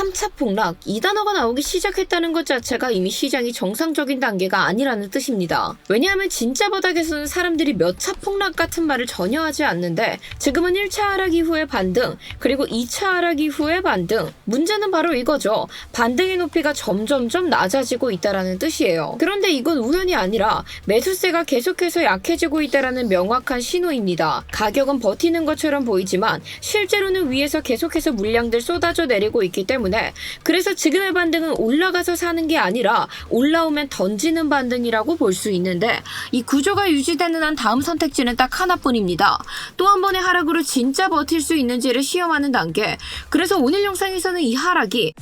3차 폭락, 이 단어가 나오기 시작했다는 것 자체가 이미 시장이 정상적인 단계가 아니라는 뜻입니다. 왜냐하면 진짜 바닥에서는 사람들이 몇 차 폭락 같은 말을 전혀 하지 않는데 지금은 1차 하락 이후의 반등, 그리고 2차 하락 이후의 반등. 문제는 바로 이거죠. 반등의 높이가 점점점 낮아지고 있다라는 뜻이에요. 그런데 이건 우연이 아니라 매수세가 계속해서 약해지고 있다라는 명확한 신호입니다. 가격은 버티는 것처럼 보이지만 실제로는 위에서 계속해서 물량들 쏟아져 내리고 있기 때문에, 그래서 지금의 반등은 올라가서 사는 게 아니라 올라오면 던지는 반등이라고 볼 수 있는데, 이 구조가 유지되는 한 다음 선택지는 딱 하나뿐입니다. 또 한 번의 하락으로 진짜 버틸 수 있는지를 시험하는 단계. 그래서 오늘 영상에서는 이 하락이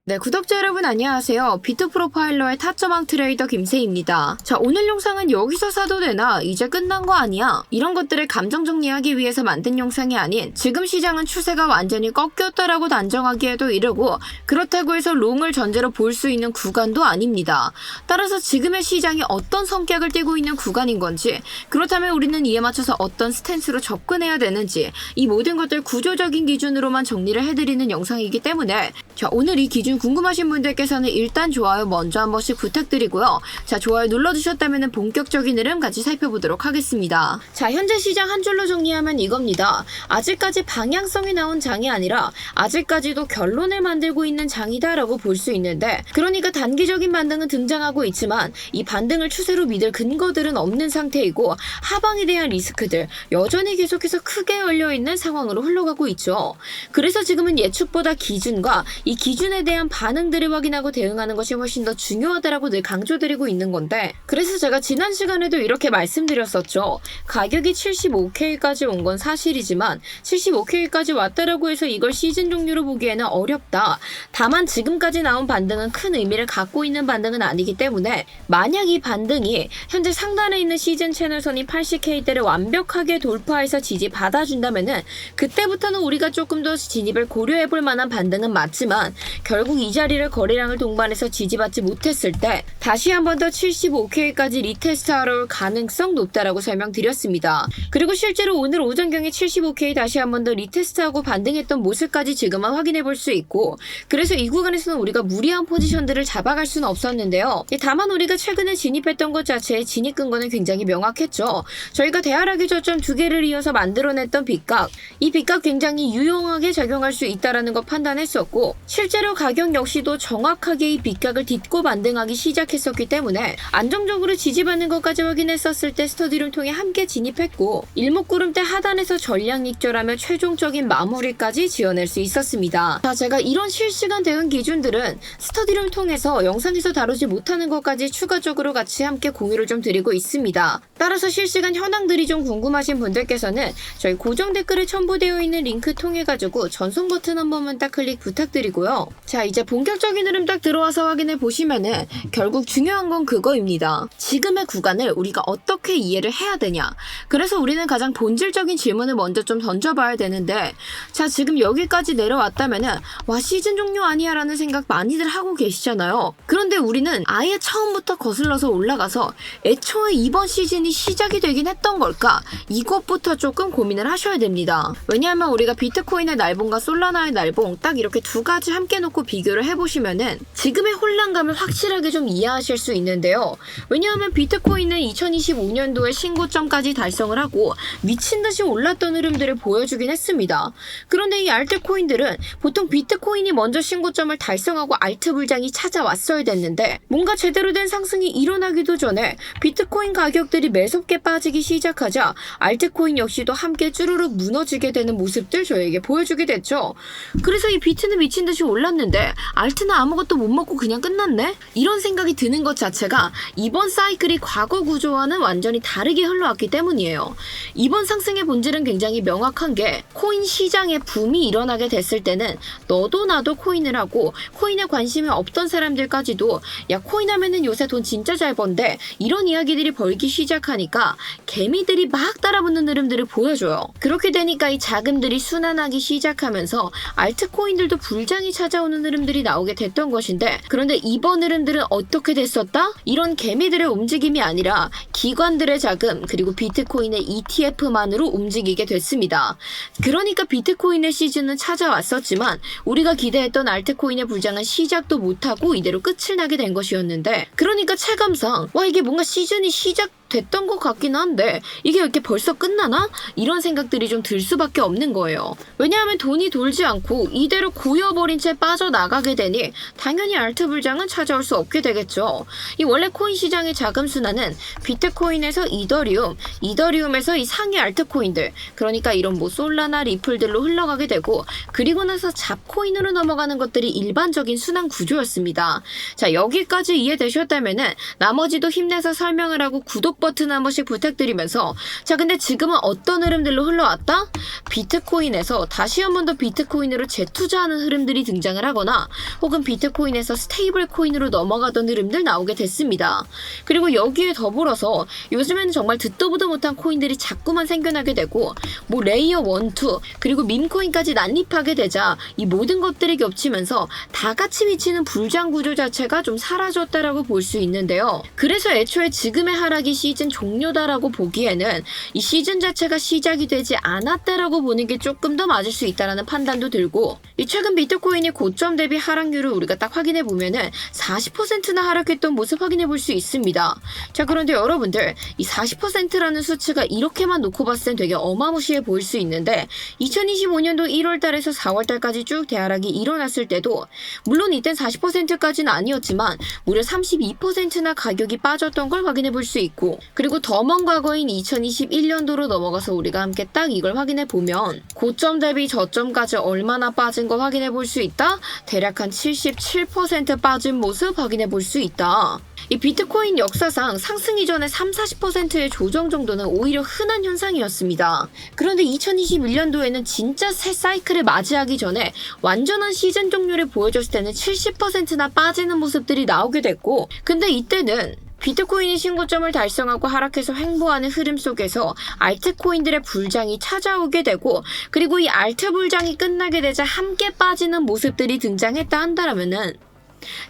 네, 구독자 여러분 안녕하세요. 비트프로파일러의 타점왕 트레이더 김세희입니다. 자, 오늘 영상은 여기서 사도 되나? 이제 끝난 거 아니야? 이런 것들을 감정 정리하기 위해서 만든 영상이 아닌, 지금 시장은 추세가 완전히 꺾였다라고 단정하기에도 이르고, 그렇다고 해서 롱을 전제로 볼 수 있는 구간도 아닙니다. 따라서 지금의 시장이 어떤 성격을 띠고 있는 구간인 건지, 그렇다면 우리는 이에 맞춰서 어떤 스탠스로 접근해야 되는지, 이 모든 것들 구조적인 기준으로만 정리를 해드리는 영상이기 때문에, 자, 오늘 이 기준 궁금하신 분들께서는 일단 좋아요 먼저 한 번씩 부탁드리고요. 자, 좋아요 눌러주셨다면 본격적인 흐름 같이 살펴보도록 하겠습니다. 자, 현재 시장 한 줄로 정리하면 이겁니다. 아직까지 방향성이 나온 장이 아니라 아직까지도 결론을 만들고 있는 장이다라고 볼 수 있는데, 그러니까 단기적인 반등은 등장하고 있지만 이 반등을 추세로 믿을 근거들은 없는 상태이고, 하방에 대한 리스크들 여전히 계속해서 크게 열려있는 상황으로 흘러가고 있죠. 그래서 지금은 예측보다 기준과 이 기준에 대한 반응들을 확인하고 대응하는 것이 훨씬 더 중요하다라고 늘 강조드리고 있는 건데, 그래서 제가 지난 시간에도 이렇게 말씀드렸었죠. 가격이 75K까지 온 건 사실이지만 75K까지 왔다라고 해서 이걸 시즌 종류로 보기에는 어렵다. 다만 지금까지 나온 반등은 큰 의미를 갖고 있는 반등은 아니기 때문에, 만약 이 반등이 현재 상단에 있는 시즌 채널선인 80K대를 완벽하게 돌파해서 지지 받아준다면은 그때부터는 우리가 조금 더 진입을 고려해볼 만한 반등은 맞지만, 결국 이 자리를 거래량을 동반해서 지지받지 못했을 때 다시 한 번 더 75K까지 리테스트하러 올 가능성 높다라고 설명드렸습니다. 그리고 실제로 오늘 오전경에 75K 다시 한 번 더 리테스트하고 반등했던 모습까지 지금은 확인해 볼 수 있고, 그래서 이 구간에서는 우리가 무리한 포지션들을 잡아갈 수는 없었는데요. 다만 우리가 최근에 진입했던 것 자체의 진입 근거는 굉장히 명확했죠. 저희가 대하락의 저점 2개를 이어서 만들어냈던 빗각, 이 빗각 굉장히 유용하게 작용할 수 있다라는 거 판단했었고, 실제로 가격 역시도 정확하게 이 빗각을 딛고 반등하기 시작했었기 때문에 안정적으로 지지받는 것까지 확인했었을 때 스터디룸 통해 함께 진입했고, 일목구름대 하단에서 전량 익절하며 최종적인 마무리까지 지어낼 수 있었습니다. 자, 제가 이런 실시간 대응 기준들은 스터디룸 통해서 영상에서 다루지 못하는 것까지 추가적으로 같이 함께 공유를 좀 드리고 있습니다. 따라서 실시간 현황들이 좀 궁금하신 분들께서는 저희 고정 댓글에 첨부되어 있는 링크 통해 가지고 전송 버튼 한 번만 딱 클릭 부탁드리고요. 자, 이제 본격적인 흐름 딱 들어와서 확인해 보시면은 결국 중요한 건 그거입니다. 지금의 구간을 우리가 어떻게 이해를 해야 되냐. 그래서 우리는 가장 본질적인 질문을 먼저 좀 던져봐야 되는데, 자, 지금 여기까지 내려왔다면은 와, 시즌 종료 아니야 라는 생각 많이들 하고 계시잖아요. 그런데 우리는 아예 처음부터 거슬러서 올라가서 애초에 이번 시즌이 시작이 되긴 했던 걸까? 이것부터 조금 고민을 하셔야 됩니다. 왜냐하면 우리가 비트코인의 날봉과 솔라나의 날봉 딱 이렇게 두 가지 함께 놓고 비교를 해보시면은 지금의 혼란감을 확실하게 좀 이해하실 수 있는데요. 왜냐하면 비트코인은 2025년도에 신고점까지 달성을 하고 미친듯이 올랐던 흐름들을 보여주긴 했습니다. 그런데 이 알트코인들은 보통 비트코인이 먼저 신고점을 달성하고 알트 불장이 찾아왔어야 됐는데, 뭔가 제대로 된 상승이 일어나기도 전에 비트코인 가격들이 매섭게 빠지기 시작하자 알트코인 역시도 함께 쭈루룩 무너지게 되는 모습들 저에게 보여주게 됐죠. 그래서 이 비트는 미친듯이 올랐는데 알트는 아무것도 못 먹고 그냥 끝났네? 이런 생각이 드는 것 자체가 이번 사이클이 과거 구조와는 완전히 다르게 흘러왔기 때문이에요. 이번 상승의 본질은 굉장히 명확한 게, 코인 시장에 붐이 일어나게 됐을 때는 너도 나도 코인을 하고 코인에 관심이 없던 사람들까지도 야, 코인 하면은 요새 돈 진짜 잘 번데 이런 이야기들이 벌기 시작하니까 개미들이 막 따라붙는 흐름들을 보여줘요. 그렇게 되니까 이 자금들이 순환하기 시작하면서 알트코인들도 불장이 찾아오는 흐름들이 나오게 됐던 것인데, 그런데 이번 흐름들은 어떻게 됐었다? 이런 개미들의 움직임이 아니라 기관들의 자금 그리고 비트코인의 ETF만으로 움직이게 됐습니다. 그러니까 비트코인의 시즌은 찾아왔었지만 우리가 기대했던 알트코인의 불장은 시작도 못하고 이대로 끝을 나게 된 것이었는데, 그러니까 체감상 와 이게 뭔가 시즌이 시작됐던 것 같긴 한데 이게 이렇게 벌써 끝나나? 이런 생각들이 좀 들 수밖에 없는 거예요. 왜냐하면 돈이 돌지 않고 이대로 고여버린 채 빠져나가게 되니 당연히 알트 불장은 찾아올 수 없게 되겠죠. 이 원래 코인 시장의 자금 순환은 비트코인에서 이더리움, 이더리움에서 이 상위 알트코인들, 그러니까 이런 뭐 솔라나 리플들로 흘러가게 되고, 그리고 나서 잡코인으로 넘어가는 것들이 일반적인 순환 구조였습니다. 자, 여기까지 이해되셨다면은 나머지도 힘내서 설명을 하고 구독 버튼 한 번씩 부탁드리면서, 자 근데 지금은 어떤 흐름들로 흘러왔다? 비트코인에서 다시 한 번 더 비트코인으로 재투자하는 흐름들이 등장을 하거나 혹은 비트코인에서 스테이블 코인으로 넘어가던 흐름들 나오게 됐습니다. 그리고 여기에 더불어서 요즘에는 정말 듣도 보도 못한 코인들이 자꾸만 생겨나게 되고, 뭐 레이어 1, 2 그리고 밈코인까지 난립하게 되자 이 모든 것들이 겹치면서 다 같이 미치는 불장 구조 자체가 좀 사라졌다라고 볼 수 있는데요. 그래서 애초에 지금의 하락이 시즌 종료다라고 보기에는 이 시즌 자체가 시작이 되지 않았다라고 보는 게 조금 더 맞을 수 있다라는 판단도 들고, 이 최근 비트코인이 고점 대비 하락률을 우리가 딱 확인해 보면은 40%나 하락했던 모습 확인해 볼 수 있습니다. 자, 그런데 여러분들 이 40%라는 수치가 이렇게만 놓고 봤을 땐 되게 어마무시해 보일 수 있는데 2025년도 1월달에서 4월달까지 쭉 대하락이 일어났을 때도 물론 이땐 40%까지는 아니었지만 무려 32%나 가격이 빠졌던 걸 확인해 볼 수 있고, 그리고 더 먼 과거인 2021년도로 넘어가서 우리가 함께 딱 이걸 확인해 보면 고점 대비 저점까지 얼마나 빠진 거 확인해 볼 수 있다? 대략 한 77% 빠진 모습 확인해 볼 수 있다. 이 비트코인 역사상 상승 이전의 30-40%의 조정 정도는 오히려 흔한 현상이었습니다. 그런데 2021년도에는 진짜 새 사이클을 맞이하기 전에 완전한 시즌 종료를 보여줬을 때는 70%나 빠지는 모습들이 나오게 됐고, 근데 이때는 비트코인이 신고점을 달성하고 하락해서 횡보하는 흐름 속에서 알트코인들의 불장이 찾아오게 되고, 그리고 이 알트 불장이 끝나게 되자 함께 빠지는 모습들이 등장했다 한다면은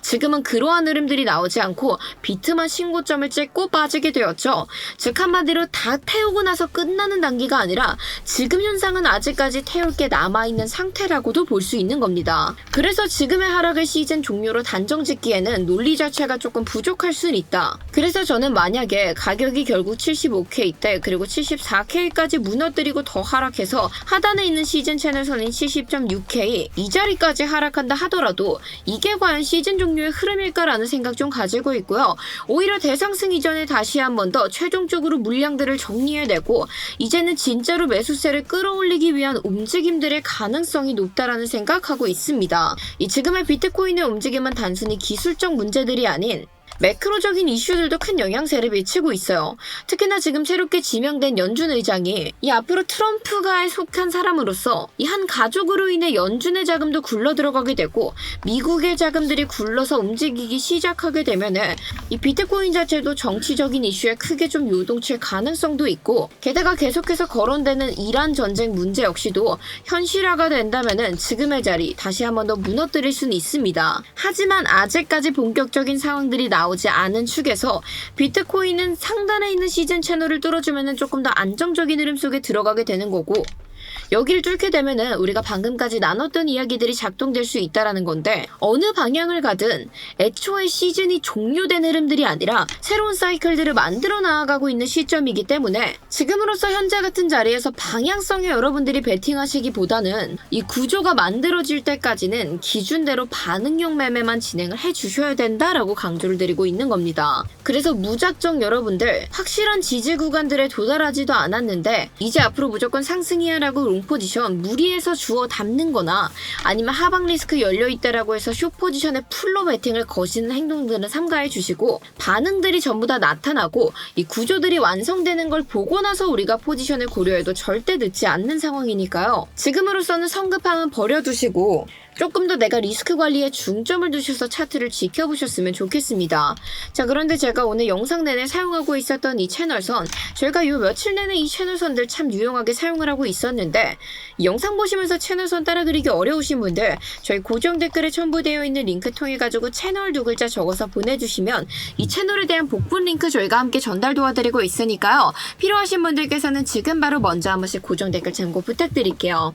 지금은 그러한 흐름들이 나오지 않고 비트만 신고점을 찍고 빠지게 되었죠. 즉 한마디로 다 태우고 나서 끝나는 단계가 아니라 지금 현상은 아직까지 태울 게 남아있는 상태라고도 볼 수 있는 겁니다. 그래서 지금의 하락을 시즌 종료로 단정 짓기에는 논리 자체가 조금 부족할 수는 있다. 그래서 저는 만약에 가격이 결국 75K 때 그리고 74K까지 무너뜨리고 더 하락해서 하단에 있는 시즌 채널선인 70.6K 이 자리까지 하락한다 하더라도 이게 과연 시즌 종료의 흐름일까라는 생각 좀 가지고 있고요. 오히려 대상승 이전에 다시 한 번 더 최종적으로 물량들을 정리해내고 이제는 진짜로 매수세를 끌어올리기 위한 움직임들의 가능성이 높다라는 생각하고 있습니다. 이 지금의 비트코인의 움직임은 단순히 기술적 문제들이 아닌 매크로적인 이슈들도 큰 영향세를 미치고 있어요. 특히나 지금 새롭게 지명된 연준 의장이 이 앞으로 트럼프가에 속한 사람으로서 이 한 가족으로 인해 연준의 자금도 굴러 들어가게 되고 미국의 자금들이 굴러서 움직이기 시작하게 되면은 이 비트코인 자체도 정치적인 이슈에 크게 좀 요동칠 가능성도 있고, 게다가 계속해서 거론되는 이란 전쟁 문제 역시도 현실화가 된다면은 지금의 자리 다시 한 번 더 무너뜨릴 수는 있습니다. 하지만 아직까지 본격적인 상황들이 나오지 않은 축에서 비트코인은 상단에 있는 시즌 채널을 뚫어주면 조금 더 안정적인 흐름 속에 들어가게 되는 거고, 여길 뚫게 되면은 우리가 방금까지 나눴던 이야기들이 작동될 수 있다라는 건데, 어느 방향을 가든 애초에 시즌이 종료된 흐름들이 아니라 새로운 사이클들을 만들어 나아가고 있는 시점이기 때문에 지금으로서 현재 같은 자리에서 방향성에 여러분들이 베팅하시기보다는 이 구조가 만들어질 때까지는 기준대로 반응형 매매만 진행을 해주셔야 된다라고 강조를 드리고 있는 겁니다. 그래서 무작정 여러분들 확실한 지지 구간들에 도달하지도 않았는데 이제 앞으로 무조건 상승해야 라고 롱포지션 무리해서 주워 담는 거나 아니면 하방 리스크 열려있다라고 해서 숏포지션에 풀로 베팅을 거시는 행동들은 삼가해 주시고, 반응들이 전부 다 나타나고 이 구조들이 완성되는 걸 보고 나서 우리가 포지션을 고려해도 절대 늦지 않는 상황이니까요. 지금으로서는 성급함은 버려두시고 조금 더 내가 리스크 관리에 중점을 두셔서 차트를 지켜보셨으면 좋겠습니다. 자, 그런데 제가 오늘 영상 내내 사용하고 있었던 이 채널선, 저희가 요 며칠 내내 이 채널선들 참 유용하게 사용을 하고 있었는데 있는데 이 영상 보시면서 채널선 따라드리기 어려우신 분들 저희 고정 댓글에 첨부되어 있는 링크 통해 가지고 채널 두 글자 적어서 보내주시면 이 채널에 대한 복분 링크 저희가 함께 전달 도와드리고 있으니까요. 필요하신 분들께서는 지금 바로 먼저 한 번씩 고정 댓글 참고 부탁드릴게요.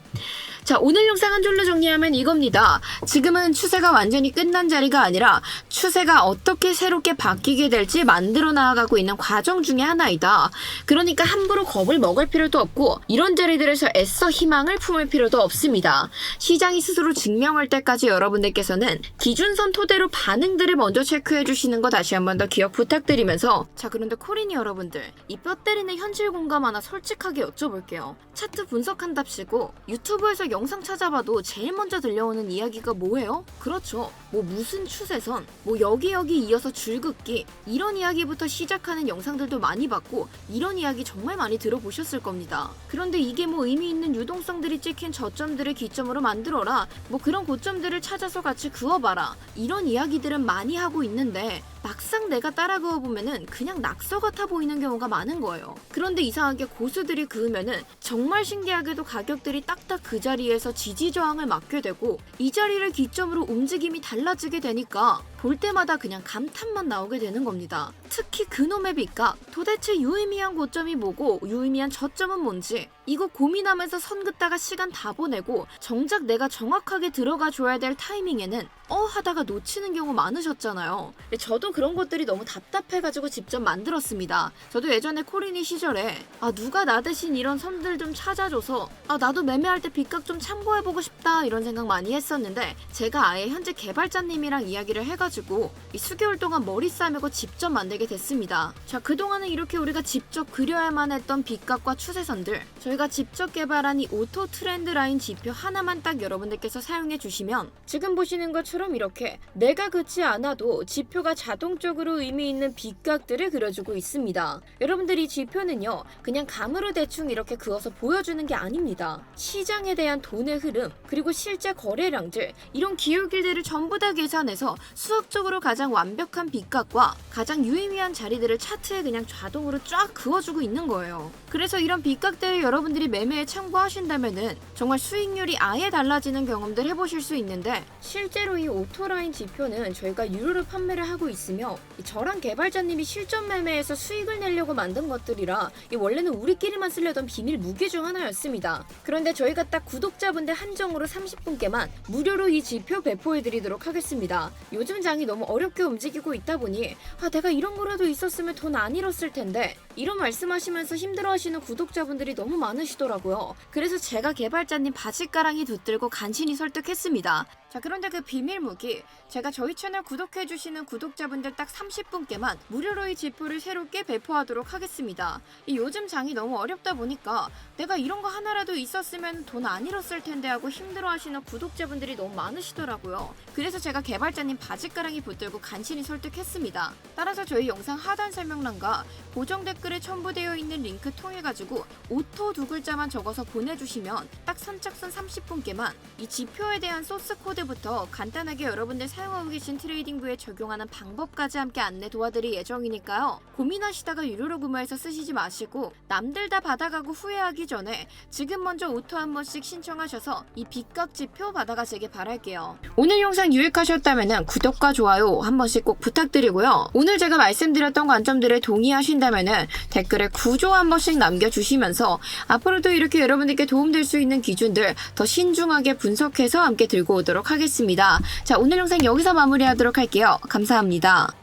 자, 오늘 영상 한 줄로 정리하면 이겁니다. 지금은 추세가 완전히 끝난 자리가 아니라 추세가 어떻게 새롭게 바뀌게 될지 만들어 나아가고 있는 과정 중에 하나이다. 그러니까 함부로 겁을 먹을 필요도 없고 이런 자리들에서 애써 희망을 품을 필요도 없습니다. 시장이 스스로 증명할 때까지 여러분들께서는 기준선 토대로 반응들을 먼저 체크해 주시는 거 다시 한 번 더 기억 부탁드리면서 자, 그런데 코린이 여러분들 이 뼈 때리는 현실 공감 하나 솔직하게 여쭤볼게요. 차트 분석한답시고 유튜브에서 영상 찾아봐도 제일 먼저 들려오는 이야기가 뭐예요? 그렇죠. 뭐 무슨 추세선, 뭐 여기 이어서 줄긋기 이런 이야기부터 시작하는 영상들도 많이 봤고 이런 이야기 정말 많이 들어보셨을 겁니다. 그런데 이게 뭐 의미 있는 유동성들이 찍힌 저점들을 기점으로 만들어라, 뭐 그런 고점들을 찾아서 같이 그어봐라 이런 이야기들은 많이 하고 있는데 막상 내가 따라 그어보면은 그냥 낙서 같아 보이는 경우가 많은 거예요. 그런데 이상하게 고수들이 그으면은 정말 신기하게도 가격들이 딱딱 그 자리에서 지지저항을 맞게 되고 이 자리를 기점으로 움직임이 달라지게 되니까 볼 때마다 그냥 감탄만 나오게 되는 겁니다. 특히 그놈의 빗각, 도대체 유의미한 고점이 뭐고 유의미한 저점은 뭔지 이거 고민하면서 선 긋다가 시간 다 보내고 정작 내가 정확하게 들어가 줘야 될 타이밍에는 하다가 놓치는 경우 많으셨잖아요. 저도 그런 것들이 너무 답답해가지고 직접 만들었습니다. 저도 예전에 코린이 시절에 누가 나 대신 이런 선들 좀 찾아줘서 나도 매매할 때 빗각 좀 참고해보고 싶다 이런 생각 많이 했었는데 제가 아예 현재 개발자님이랑 이야기를 해가지고 이 수개월 동안 머리 싸매고 직접 만들게 됐습니다. 자, 그동안은 이렇게 우리가 직접 그려야만 했던 빗각과 추세선들 저희가 직접 개발한 이 오토 트렌드 라인 지표 하나만 딱 여러분들께서 사용해 주시면 지금 보시는 것처럼 이렇게 내가 긋지 않아도 지표가 자동적으로 의미 있는 빗각들을 그려주고 있습니다. 여러분들 이 지표는요 그냥 감으로 대충 이렇게 그어서 보여주는 게 아닙니다. 시장에 대한 돈의 흐름 그리고 실제 거래량들 이런 기울기들을 전부 다 계산해서 수학적으로 가장 완벽한 빗각과 가장 유의미한 자리들을 차트에 그냥 자동으로 쫙 그어주고 있는 거예요. 그래서 이런 빗각들을 여러분들이 매매에 참고하신다면은 정말 수익률이 아예 달라지는 경험들 해보실 수 있는데 실제로 이 오토라인 지표는 저희가 유료로 판매를 하고 있으며 저랑 개발자님이 실전 매매에서 수익을 내려고 만든 것들이라 원래는 우리끼리만 쓰려던 비밀 무기 중 하나였습니다. 그런데 저희가 딱 구독자분들 한정으로 30분께만 무료로 이 지표 배포해드리도록 하겠습니다. 요즘 장이 너무 어렵게 움직이고 있다 보니 내가 이런 거라도 있었으면 돈 안 잃었을 텐데 이런 말씀하시면서 힘들어하시는 구독자분들이 너무 많으시더라고요. 그래서 제가 개발자님 바짓가랑이 붙들고 간신히 설득했습니다. 자, 그런데 그 비밀 무기 제가 저희 채널 구독해주시는 구독자분들 딱 30분께만 무료로 이 지표를 새롭게 배포하도록 하겠습니다. 이 요즘 장이 너무 어렵다 보니까 내가 이런 거 하나라도 있었으면 돈 안 잃었을 텐데 하고 힘들어하시는 구독자분들이 너무 많으시더라고요. 그래서 제가 개발자님 바짓가랑이 붙들고 간신히 설득했습니다. 따라서 저희 영상 하단 설명란과 고정 댓글에 첨부되어 있는 링크 통해가지고 오토 두 글자만 적어서 보내주시면 딱 선착순 30분께만 이 지표에 대한 소스 코드부터 간단하게 여러분들 사용하고 계신 트레이딩부에 적용하는 방법까지 함께 안내 도와드릴 예정이니까요. 고민하시다가 유료로 구매해서 쓰시지 마시고 남들 다 받아가고 후회하기 전에 지금 먼저 오토 한 번씩 신청하셔서 이 빗각 지표 받아가시길 바랄게요. 오늘 영상 유익하셨다면 구독과 좋아요 한 번씩 꼭 부탁드리고요. 오늘 제가 말씀드렸던 관점들에 동의하신다면 댓글에 구조 한 번씩 남겨주시면서 앞으로도 이렇게 여러분들께 도움될 수 있는 기준들 더 신중하게 분석해서 함께 들고 오도록 하겠습니다. 자, 오늘 영상 여기서 마무리하도록 할게요. 감사합니다.